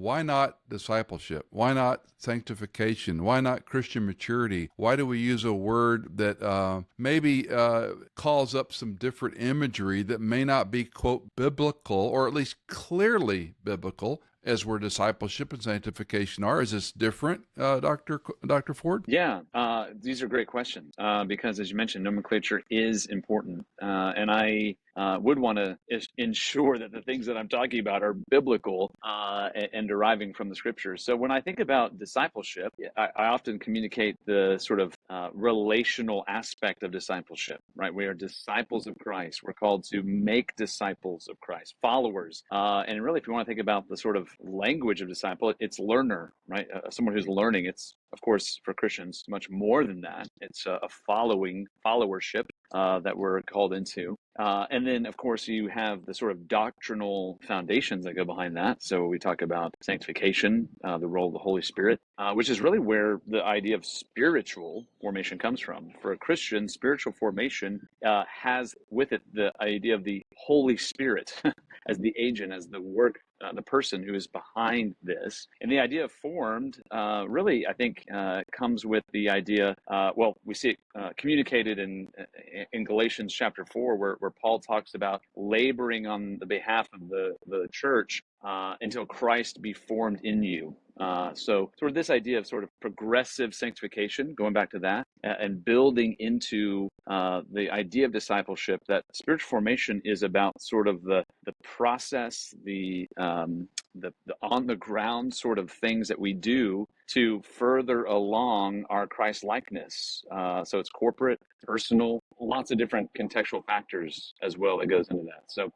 why not discipleship? Why not sanctification? Why not Christian maturity? Why do we use a word that maybe calls up some different imagery that may not be, quote, biblical, or at least clearly biblical, as where discipleship and sanctification are? Is this different, Dr. Ford? Yeah, these are great questions because, as you mentioned, nomenclature is important. And I would want to ensure that the things that I'm talking about are biblical and deriving from the scriptures. So when I think about discipleship, I often communicate the sort of relational aspect of discipleship, right? We are disciples of Christ. We're called to make disciples of Christ, followers. And really, if you want to think about the sort of language of disciple, it's learner, right? Someone who's learning. It's, of course, for Christians, much more than that. It's a followership that we're called into. And then, of course, you have the sort of doctrinal foundations that go behind that. So we talk about sanctification, the role of the Holy Spirit, which is really where the idea of spiritual formation comes from. For a Christian, spiritual formation has with it the idea of the Holy Spirit as the agent, as the work, the person who is behind this. And the idea of formed really, I think, comes with the idea, well, we see it communicated in Galatians chapter 4, where Paul talks about laboring on the behalf of the church until Christ be formed in you. So sort of this idea of sort of progressive sanctification, going back to that, and building into the idea of discipleship, that spiritual formation is about sort of the process, the on the ground sort of things that we do to further along our Christ likeness. So it's corporate, personal, lots of different contextual factors as well that goes into that. So